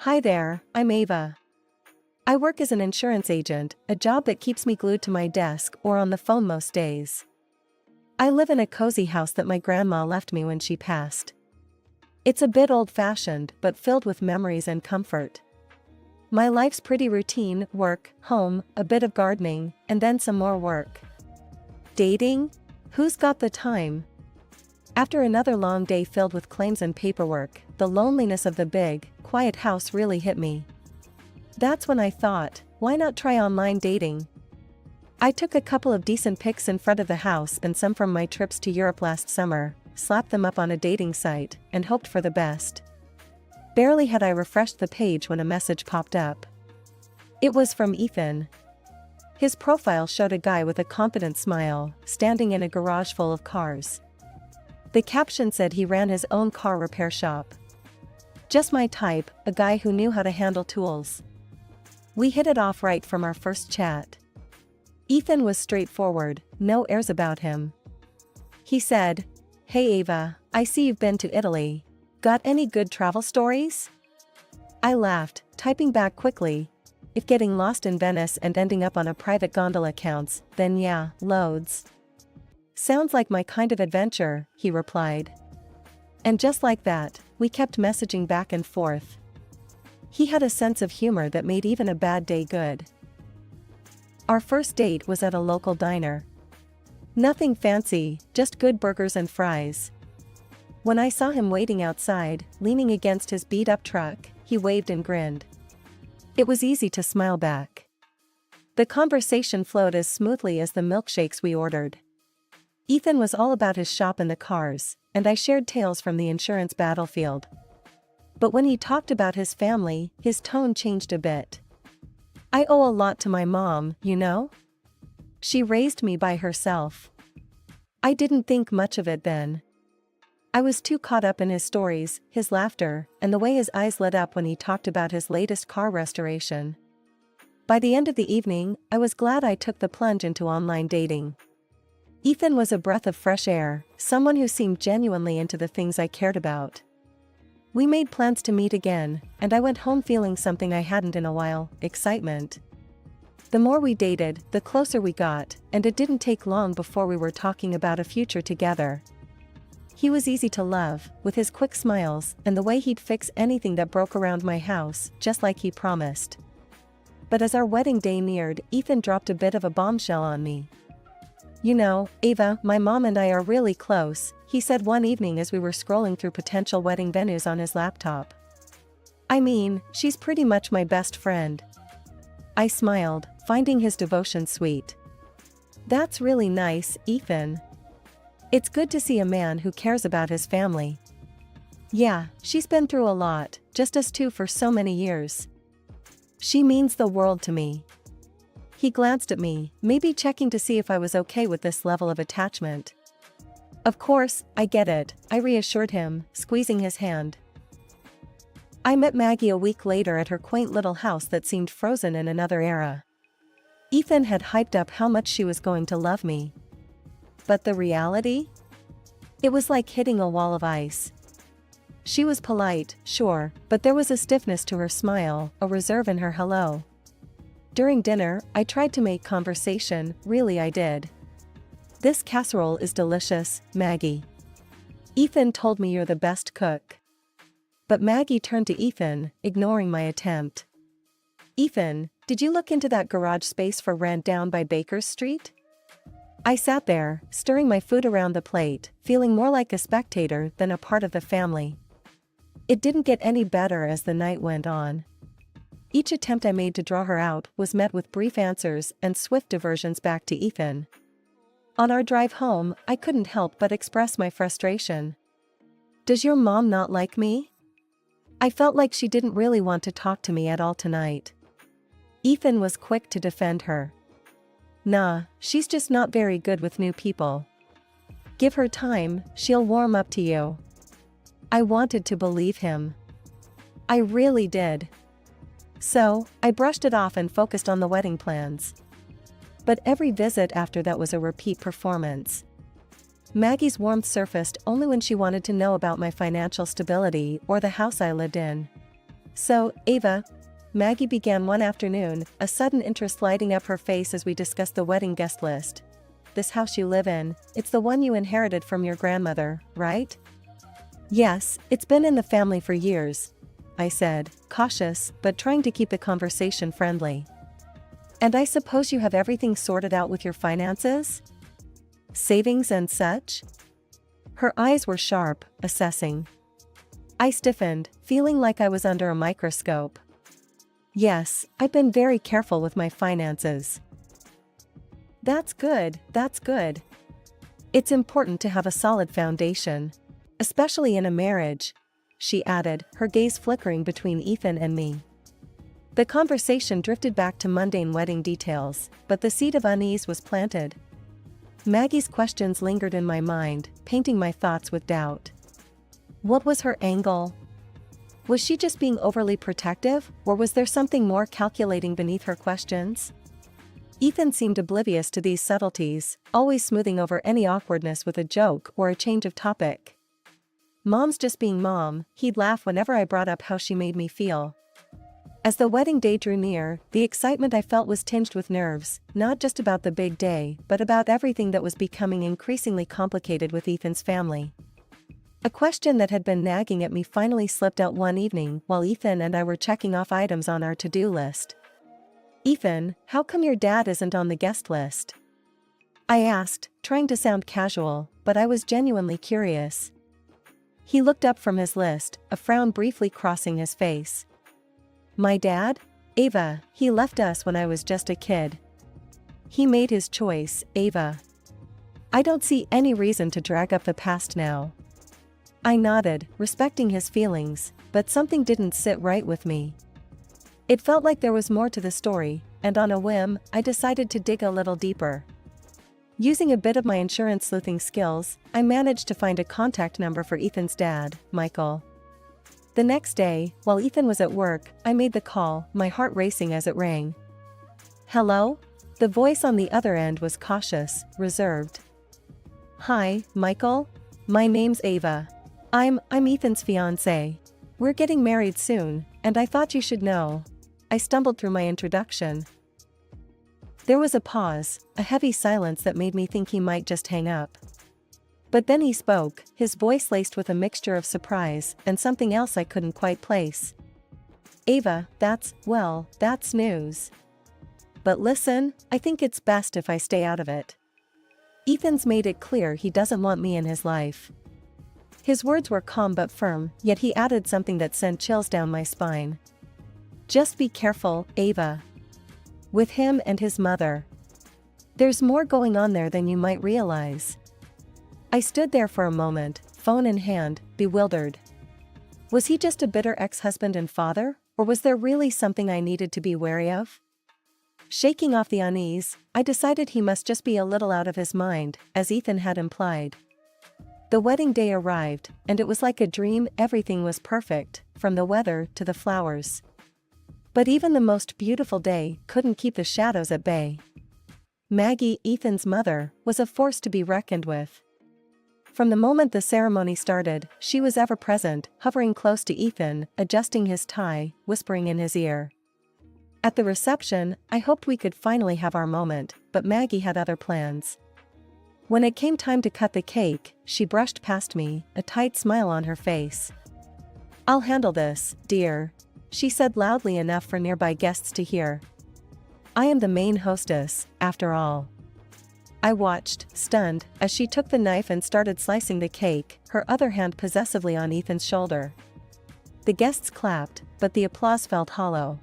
Hi there, I'm Ava. I work as an insurance agent, a job that keeps me glued to my desk or on the phone most days. I live in a cozy house that my grandma left me when she passed. It's a bit old-fashioned but filled with memories and comfort. My life's pretty routine: work, home, a bit of gardening, and then some more work. Dating? Who's got the time? After another long day filled with claims and paperwork, the loneliness of the big, quiet house really hit me. That's when I thought, why not try online dating? I took a couple of decent pics in front of the house and some from my trips to Europe last summer, slapped them up on a dating site, and hoped for the best. Barely had I refreshed the page when a message popped up. It was from Ethan. His profile showed a guy with a confident smile, standing in a garage full of cars. The caption said he ran his own car repair shop. Just my type, a guy who knew how to handle tools. We hit it off right from our first chat. Ethan was straightforward, no airs about him. He said, "Hey Ava, I see you've been to Italy. Got any good travel stories?" I laughed, typing back quickly. If getting lost in Venice and ending up on a private gondola counts, then yeah, loads. "Sounds like my kind of adventure," he replied. And just like that, we kept messaging back and forth. He had a sense of humor that made even a bad day good. Our first date was at a local diner. Nothing fancy, just good burgers and fries. When I saw him waiting outside, leaning against his beat-up truck, he waved and grinned. It was easy to smile back. The conversation flowed as smoothly as the milkshakes we ordered. Ethan was all about his shop and the cars, and I shared tales from the insurance battlefield. But when he talked about his family, his tone changed a bit. "I owe a lot to my mom, you know? She raised me by herself." I didn't think much of it then. I was too caught up in his stories, his laughter, and the way his eyes lit up when he talked about his latest car restoration. By the end of the evening, I was glad I took the plunge into online dating. Ethan was a breath of fresh air, someone who seemed genuinely into the things I cared about. We made plans to meet again, and I went home feeling something I hadn't in a while: excitement. The more we dated, the closer we got, and it didn't take long before we were talking about a future together. He was easy to love, with his quick smiles, and the way he'd fix anything that broke around my house, just like he promised. But as our wedding day neared, Ethan dropped a bit of a bombshell on me. "You know, Ava, my mom and I are really close," he said one evening as we were scrolling through potential wedding venues on his laptop. "I mean, she's pretty much my best friend." I smiled, finding his devotion sweet. "That's really nice, Ethan. It's good to see a man who cares about his family." "Yeah, she's been through a lot, just us two for so many years. She means the world to me." He glanced at me, maybe checking to see if I was okay with this level of attachment. "Of course, I get it," I reassured him, squeezing his hand. I met Maggie a week later at her quaint little house that seemed frozen in another era. Ethan had hyped up how much she was going to love me. But the reality? It was like hitting a wall of ice. She was polite, sure, but there was a stiffness to her smile, a reserve in her hello. During dinner, I tried to make conversation, really I did. "This casserole is delicious, Maggie. Ethan told me you're the best cook." But Maggie turned to Ethan, ignoring my attempt. "Ethan, did you look into that garage space for rent down by Baker's Street?" I sat there, stirring my food around the plate, feeling more like a spectator than a part of the family. It didn't get any better as the night went on. Each attempt I made to draw her out was met with brief answers and swift diversions back to Ethan. On our drive home, I couldn't help but express my frustration. "Does your mom not like me?" I felt like she didn't really want to talk to me at all tonight. Ethan was quick to defend her. "Nah, she's just not very good with new people. Give her time, she'll warm up to you." I wanted to believe him. I really did. So, I brushed it off and focused on the wedding plans. But every visit after that was a repeat performance. Maggie's warmth surfaced only when she wanted to know about my financial stability or the house I lived in. So, Ava, Maggie began one afternoon, a sudden interest lighting up her face as we discussed the wedding guest list. This house you live in, it's the one you inherited from your grandmother, right? Yes, it's been in the family for years, I said, cautious, but trying to keep the conversation friendly. And I suppose you have everything sorted out with your finances? Savings and such? Her eyes were sharp, assessing. I stiffened, feeling like I was under a microscope. Yes, I've been very careful with my finances. That's good, that's good. It's important to have a solid foundation. Especially in a marriage, she added, her gaze flickering between Ethan and me. The conversation drifted back to mundane wedding details, but the seed of unease was planted. Maggie's questions lingered in my mind, painting my thoughts with doubt. What was her angle? Was she just being overly protective, or was there something more calculating beneath her questions? Ethan seemed oblivious to these subtleties, always smoothing over any awkwardness with a joke or a change of topic. Mom's just being mom, he'd laugh whenever I brought up how she made me feel. As the wedding day drew near, the excitement I felt was tinged with nerves, not just about the big day, but about everything that was becoming increasingly complicated with Ethan's family. A question that had been nagging at me finally slipped out one evening while Ethan and I were checking off items on our to-do list. Ethan, how come your dad isn't on the guest list? I asked, trying to sound casual, but I was genuinely curious. He looked up from his list, a frown briefly crossing his face. My dad? Ava, he left us when I was just a kid. He made his choice, Ava. I don't see any reason to drag up the past now. I nodded, respecting his feelings, but something didn't sit right with me. It felt like there was more to the story, and on a whim, I decided to dig a little deeper. Using a bit of my insurance sleuthing skills, I managed to find a contact number for Ethan's dad, Michael. The next day, while Ethan was at work, I made the call, my heart racing as it rang. Hello? The voice on the other end was cautious, reserved. Hi, Michael? My name's Ava. I'm Ethan's fiancée. We're getting married soon, and I thought you should know. I stumbled through my introduction. There was a pause, a heavy silence that made me think he might just hang up. But then he spoke, his voice laced with a mixture of surprise and something else I couldn't quite place. Ava, that's news. But listen, I think it's best if I stay out of it. Ethan's made it clear he doesn't want me in his life. His words were calm but firm, yet he added something that sent chills down my spine. Just be careful, Ava. With him and his mother. There's more going on there than you might realize. I stood there for a moment, phone in hand, bewildered. Was he just a bitter ex-husband and father, or was there really something I needed to be wary of? Shaking off the unease, I decided he must just be a little out of his mind, as Ethan had implied. The wedding day arrived, and it was like a dream. Everything was perfect, from the weather to the flowers. But even the most beautiful day couldn't keep the shadows at bay. Maggie, Ethan's mother, was a force to be reckoned with. From the moment the ceremony started, she was ever present, hovering close to Ethan, adjusting his tie, whispering in his ear. At the reception, I hoped we could finally have our moment, but Maggie had other plans. When it came time to cut the cake, she brushed past me, a tight smile on her face. I'll handle this, dear, she said loudly enough for nearby guests to hear. I am the main hostess, after all. I watched, stunned, as she took the knife and started slicing the cake, her other hand possessively on Ethan's shoulder. The guests clapped, but the applause felt hollow.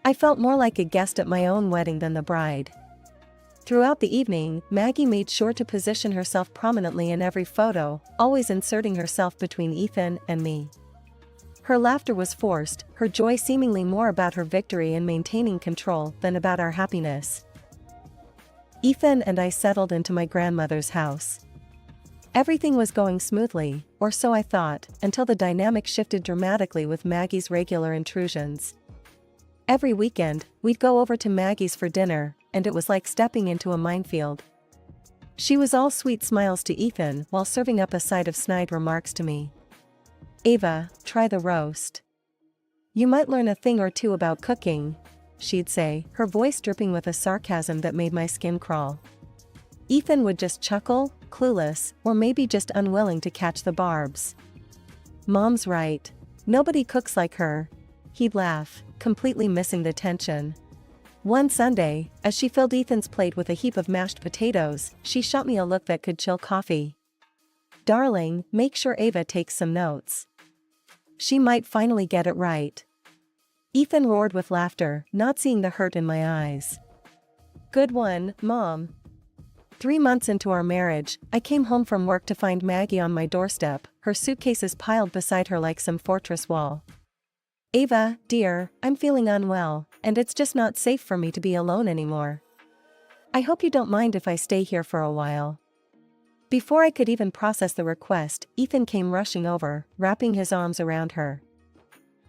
I felt more like a guest at my own wedding than the bride. Throughout the evening, Maggie made sure to position herself prominently in every photo, always inserting herself between Ethan and me. Her laughter was forced, her joy seemingly more about her victory in maintaining control than about our happiness. Ethan and I settled into my grandmother's house. Everything was going smoothly, or so I thought, until the dynamic shifted dramatically with Maggie's regular intrusions. Every weekend, we'd go over to Maggie's for dinner, and it was like stepping into a minefield. She was all sweet smiles to Ethan while serving up a side of snide remarks to me. Ava, try the roast. You might learn a thing or two about cooking, she'd say, her voice dripping with a sarcasm that made my skin crawl. Ethan would just chuckle, clueless, or maybe just unwilling to catch the barbs. Mom's right. Nobody cooks like her. He'd laugh, completely missing the tension. One Sunday, as she filled Ethan's plate with a heap of mashed potatoes, she shot me a look that could chill coffee. Darling, make sure Ava takes some notes. She might finally get it right. Ethan roared with laughter, not seeing the hurt in my eyes. Good one, Mom. 3 months into our marriage, I came home from work to find Maggie on my doorstep, her suitcases piled beside her like some fortress wall. Ava, dear, I'm feeling unwell, and it's just not safe for me to be alone anymore. I hope you don't mind if I stay here for a while. Before I could even process the request, Ethan came rushing over, wrapping his arms around her.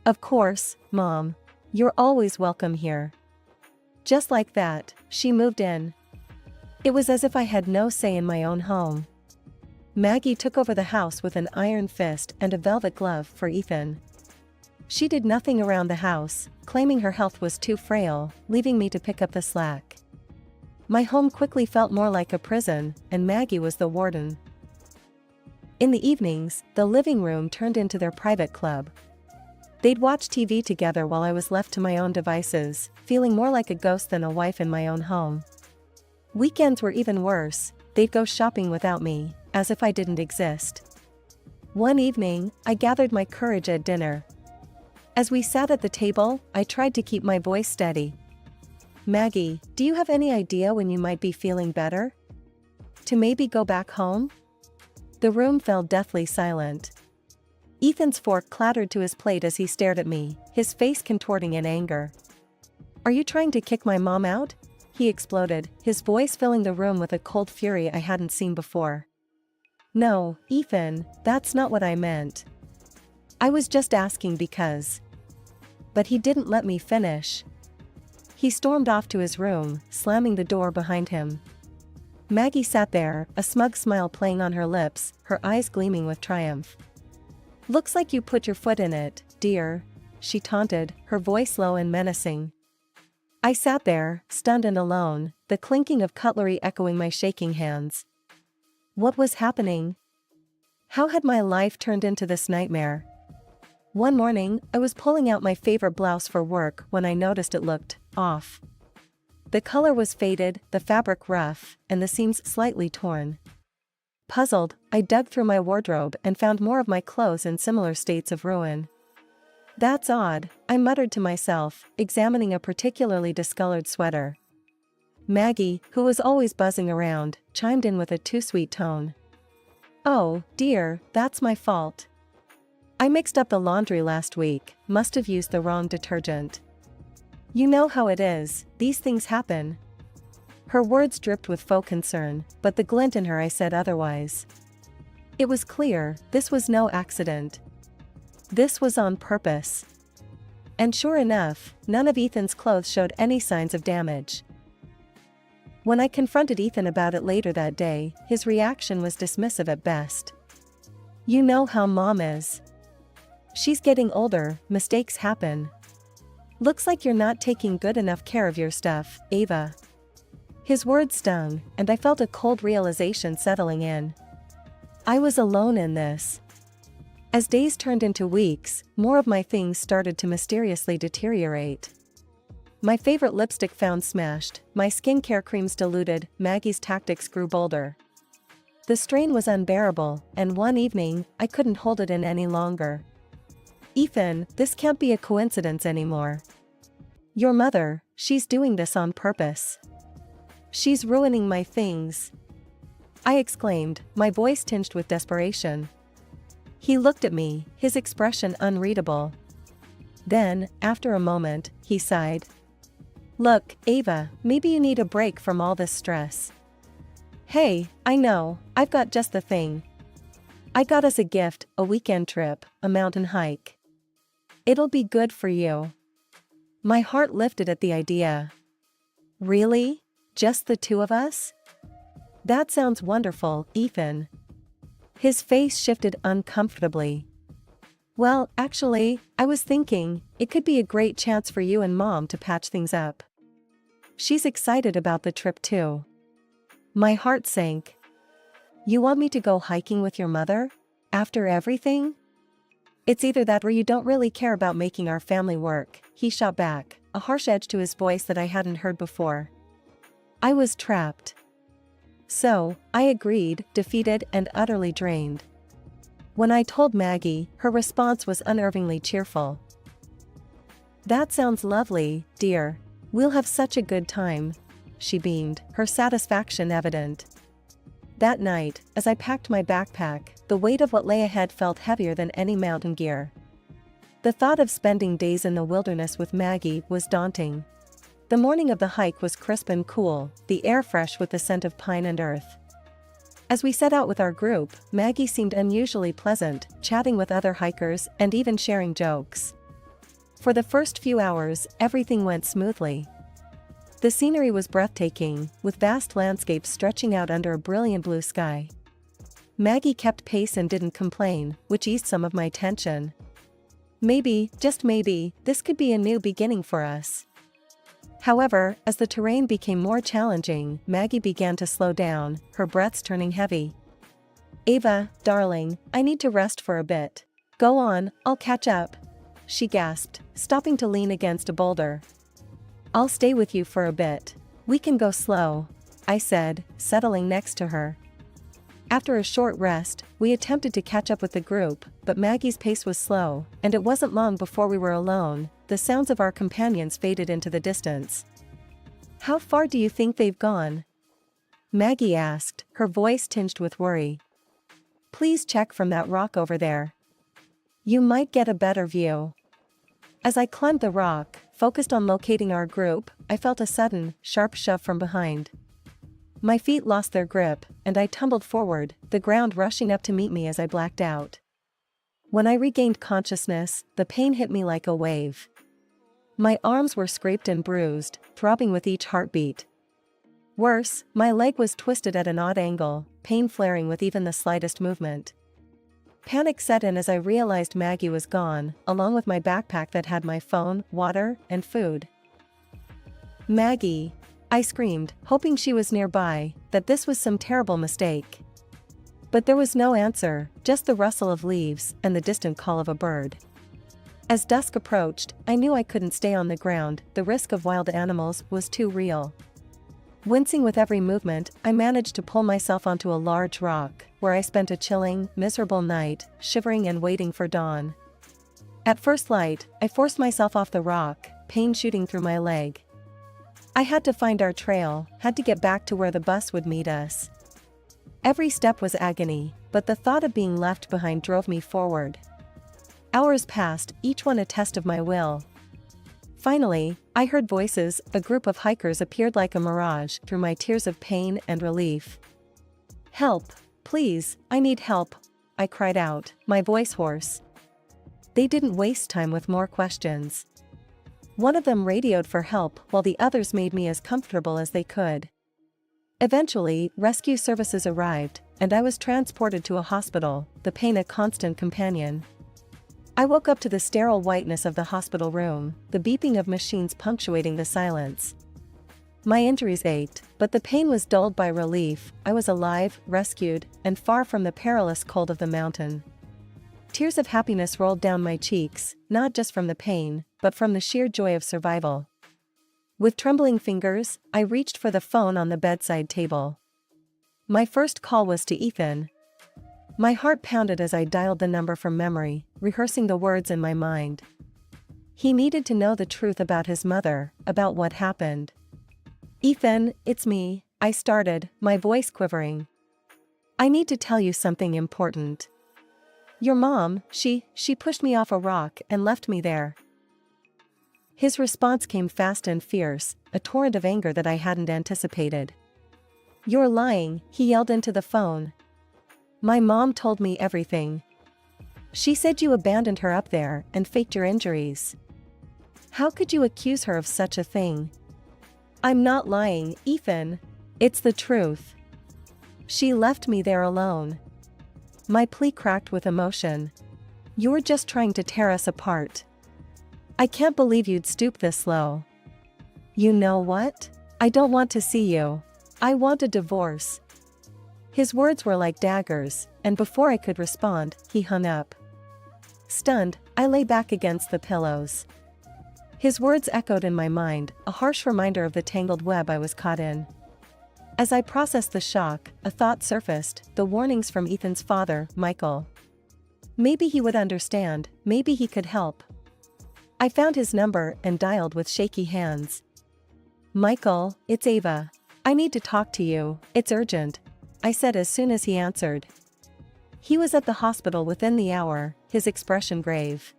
Of course, Mom. You're always welcome here. Just like that, she moved in. It was as if I had no say in my own home. Maggie took over the house with an iron fist and a velvet glove for Ethan. She did nothing around the house, claiming her health was too frail, leaving me to pick up the slack. My home quickly felt more like a prison, and Maggie was the warden. In the evenings, the living room turned into their private club. They'd watch TV together while I was left to my own devices, feeling more like a ghost than a wife in my own home. Weekends were even worse. They'd go shopping without me, as if I didn't exist. One evening, I gathered my courage at dinner. As we sat at the table, I tried to keep my voice steady. Maggie, do you have any idea when you might be feeling better? To maybe go back home? The room fell deathly silent. Ethan's fork clattered to his plate as he stared at me, his face contorting in anger. Are you trying to kick my mom out? He exploded, his voice filling the room with a cold fury I hadn't seen before. No, Ethan, that's not what I meant. I was just asking because. But he didn't let me finish. He stormed off to his room, slamming the door behind him. Maggie sat there, a smug smile playing on her lips, her eyes gleaming with triumph. Looks like you put your foot in it, dear, she taunted, her voice low and menacing. I sat there, stunned and alone, the clinking of cutlery echoing my shaking hands. What was happening? How had my life turned into this nightmare? One morning, I was pulling out my favorite blouse for work when I noticed it looked off. The color was faded, the fabric rough, and the seams slightly torn. Puzzled, I dug through my wardrobe and found more of my clothes in similar states of ruin. That's odd, I muttered to myself, examining a particularly discolored sweater. Maggie, who was always buzzing around, chimed in with a too-sweet tone. Oh, dear, that's my fault. I mixed up the laundry last week, must have used the wrong detergent. You know how it is, these things happen. Her words dripped with faux concern, but the glint in her eyes said otherwise. It was clear, this was no accident. This was on purpose. And sure enough, none of Ethan's clothes showed any signs of damage. When I confronted Ethan about it later that day, his reaction was dismissive at best. You know how Mom is. She's getting older, mistakes happen. Looks like you're not taking good enough care of your stuff, Ava. His words stung, and I felt a cold realization settling in. I was alone in this. As days turned into weeks, more of my things started to mysteriously deteriorate. My favorite lipstick found smashed, my skincare creams diluted, Maggie's tactics grew bolder. The strain was unbearable, and one evening, I couldn't hold it in any longer. Ethan, this can't be a coincidence anymore. Your mother, she's doing this on purpose. She's ruining my things. I exclaimed, my voice tinged with desperation. He looked at me, his expression unreadable. Then, after a moment, he sighed. Look, Ava, maybe you need a break from all this stress. Hey, I know, I've got just the thing. I got us a gift, a weekend trip, a mountain hike. It'll be good for you. My heart lifted at the idea. Really? Just the two of us? That sounds wonderful, Ethan. His face shifted uncomfortably. Well, actually, I was thinking, it could be a great chance for you and Mom to patch things up. She's excited about the trip too. My heart sank. You want me to go hiking with your mother? After everything? It's either that or you don't really care about making our family work, he shot back, a harsh edge to his voice that I hadn't heard before. I was trapped. So, I agreed, defeated and utterly drained. When I told Maggie, her response was unnervingly cheerful. That sounds lovely, dear. We'll have such a good time. She beamed, her satisfaction evident. That night, as I packed my backpack, the weight of what lay ahead felt heavier than any mountain gear. The thought of spending days in the wilderness with Maggie was daunting. The morning of the hike was crisp and cool, the air fresh with the scent of pine and earth. As we set out with our group, Maggie seemed unusually pleasant, chatting with other hikers and even sharing jokes. For the first few hours, everything went smoothly. The scenery was breathtaking, with vast landscapes stretching out under a brilliant blue sky. Maggie kept pace and didn't complain, which eased some of my tension. Maybe, just maybe, this could be a new beginning for us. However, as the terrain became more challenging, Maggie began to slow down, her breaths turning heavy. Ava, darling, I need to rest for a bit. Go on, I'll catch up. She gasped, stopping to lean against a boulder. I'll stay with you for a bit. We can go slow, I said, settling next to her. After a short rest, we attempted to catch up with the group, but Maggie's pace was slow, and it wasn't long before we were alone. The sounds of our companions faded into the distance. How far do you think they've gone? Maggie asked, her voice tinged with worry. Please check from that rock over there. You might get a better view. As I climbed the rock, focused on locating our group, I felt a sudden, sharp shove from behind. My feet lost their grip, and I tumbled forward, the ground rushing up to meet me as I blacked out. When I regained consciousness, the pain hit me like a wave. My arms were scraped and bruised, throbbing with each heartbeat. Worse, my leg was twisted at an odd angle, pain flaring with even the slightest movement. Panic set in as I realized Maggie was gone, along with my backpack that had my phone, water, and food. Maggie! I screamed, hoping she was nearby, that this was some terrible mistake. But there was no answer, just the rustle of leaves and the distant call of a bird. As dusk approached, I knew I couldn't stay on the ground, the risk of wild animals was too real. Wincing with every movement, I managed to pull myself onto a large rock, where I spent a chilling, miserable night, shivering and waiting for dawn. At first light, I forced myself off the rock, pain shooting through my leg. I had to find our trail, had to get back to where the bus would meet us. Every step was agony, but the thought of being left behind drove me forward. Hours passed, each one a test of my will. Finally, I heard voices. A group of hikers appeared like a mirage through my tears of pain and relief. Help, please, I need help, I cried out, my voice hoarse. They didn't waste time with more questions. One of them radioed for help while the others made me as comfortable as they could. Eventually, rescue services arrived, and I was transported to a hospital, the pain a constant companion. I woke up to the sterile whiteness of the hospital room, the beeping of machines punctuating the silence. My injuries ached, but the pain was dulled by relief. I was alive, rescued, and far from the perilous cold of the mountain. Tears of happiness rolled down my cheeks, not just from the pain, but from the sheer joy of survival. With trembling fingers, I reached for the phone on the bedside table. My first call was to Ethan. My heart pounded as I dialed the number from memory, rehearsing the words in my mind. He needed to know the truth about his mother, about what happened. Ethan, it's me, I started, my voice quivering. I need to tell you something important. Your mom, she pushed me off a rock and left me there. His response came fast and fierce, a torrent of anger that I hadn't anticipated. You're lying, he yelled into the phone. My mom told me everything. She said you abandoned her up there and faked your injuries. How could you accuse her of such a thing? I'm not lying, Ethan. It's the truth. She left me there alone. My plea cracked with emotion. You're just trying to tear us apart. I can't believe you'd stoop this low. You know what? I don't want to see you. I want a divorce." His words were like daggers, and before I could respond, he hung up. Stunned, I lay back against the pillows. His words echoed in my mind, a harsh reminder of the tangled web I was caught in. As I processed the shock, a thought surfaced, the warnings from Ethan's father, Michael. Maybe he would understand, maybe he could help. I found his number and dialed with shaky hands. "Michael, it's Ava. I need to talk to you, it's urgent," I said as soon as he answered. He was at the hospital within the hour, his expression grave.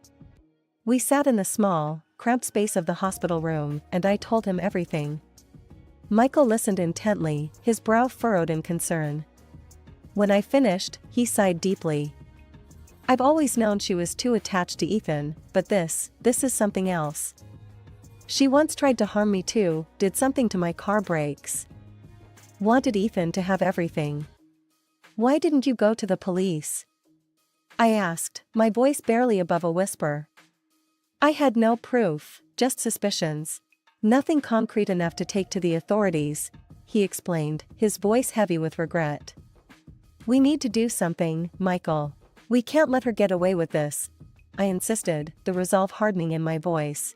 We sat in the small, cramped space of the hospital room, and I told him everything. Michael listened intently, his brow furrowed in concern. When I finished, he sighed deeply. "I've always known she was too attached to Ethan, but this is something else. She once tried to harm me too, did something to my car brakes. Wanted Ethan to have everything. Why didn't you go to the police?" I asked, my voice barely above a whisper. "I had no proof, just suspicions. Nothing concrete enough to take to the authorities," he explained, his voice heavy with regret. "We need to do something, Michael. We can't let her get away with this," I insisted, the resolve hardening in my voice.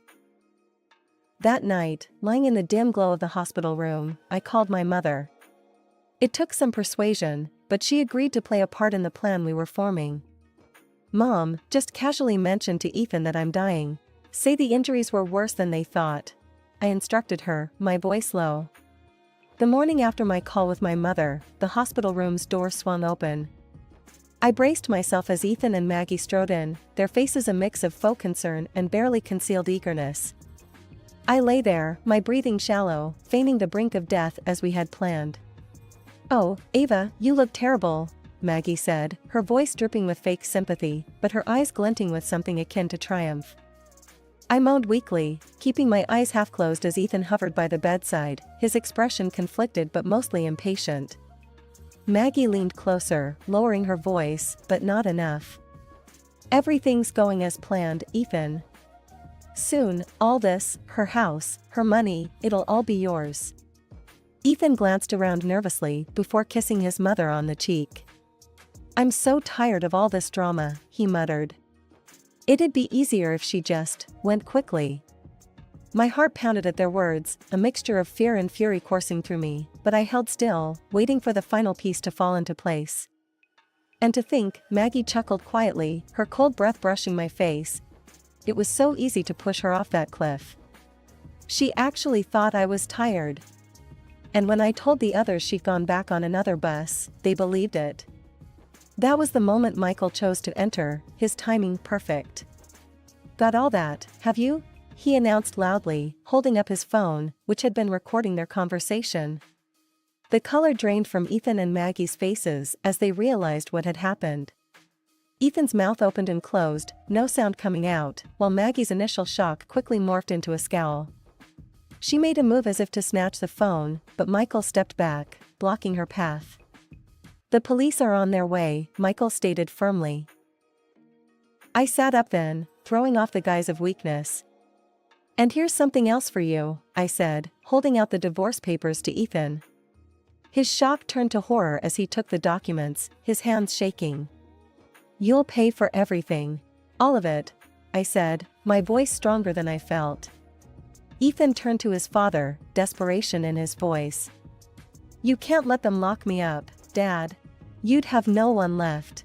That night, lying in the dim glow of the hospital room, I called my mother. It took some persuasion, but she agreed to play a part in the plan we were forming. "Mom, just casually mention to Ethan that I'm dying. Say the injuries were worse than they thought," I instructed her, my voice low. The morning after my call with my mother, the hospital room's door swung open. I braced myself as Ethan and Maggie strode in, their faces a mix of faux concern and barely concealed eagerness. I lay there, my breathing shallow, feigning the brink of death as we had planned. "Oh, Ava, you look terrible," Maggie said, her voice dripping with fake sympathy, but her eyes glinting with something akin to triumph. I moaned weakly, keeping my eyes half closed as Ethan hovered by the bedside, his expression conflicted but mostly impatient. Maggie leaned closer, lowering her voice, but not enough. "Everything's going as planned, Ethan. Soon, all this, her house, her money, it'll all be yours." Ethan glanced around nervously before kissing his mother on the cheek. "I'm so tired of all this drama," he muttered. "It'd be easier if she just went quickly." My heart pounded at their words, a mixture of fear and fury coursing through me, but I held still, waiting for the final piece to fall into place. And to think, Maggie chuckled quietly, her cold breath brushing my face. It was so easy to push her off that cliff. She actually thought I was tired. And when I told the others she'd gone back on another bus, they believed it. That was the moment Michael chose to enter, his timing perfect. "Got all that, have you?" he announced loudly, holding up his phone, which had been recording their conversation. The color drained from Ethan and Maggie's faces as they realized what had happened. Ethan's mouth opened and closed, no sound coming out, while Maggie's initial shock quickly morphed into a scowl. She made a move as if to snatch the phone, but Michael stepped back, blocking her path. "The police are on their way," Michael stated firmly. I sat up then, throwing off the guise of weakness. "And here's something else for you," I said, holding out the divorce papers to Ethan. His shock turned to horror as he took the documents, his hands shaking. "You'll pay for everything. All of it," I said, my voice stronger than I felt. Ethan turned to his father, desperation in his voice. "You can't let them lock me up, Dad. You'd have no one left."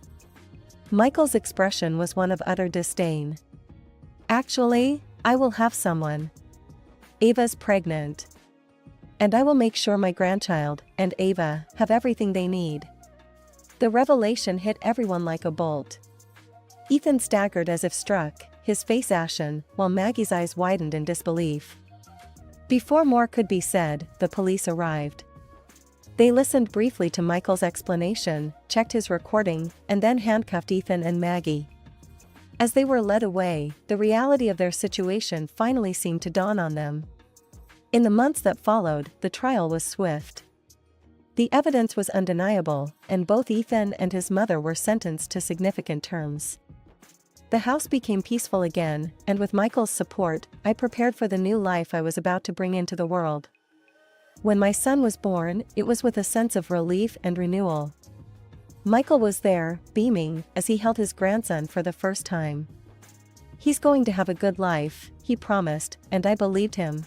Michael's expression was one of utter disdain. "Actually, I will have someone. Ava's pregnant. And I will make sure my grandchild and Ava have everything they need." The revelation hit everyone like a bolt. Ethan staggered as if struck, his face ashen, while Maggie's eyes widened in disbelief. Before more could be said, the police arrived. They listened briefly to Michael's explanation, checked his recording, and then handcuffed Ethan and Maggie. As they were led away, the reality of their situation finally seemed to dawn on them. In the months that followed, the trial was swift. The evidence was undeniable, and both Ethan and his mother were sentenced to significant terms. The house became peaceful again, and with Michael's support, I prepared for the new life I was about to bring into the world. When my son was born, it was with a sense of relief and renewal. Michael was there, beaming, as he held his grandson for the first time. "He's going to have a good life," he promised, and I believed him.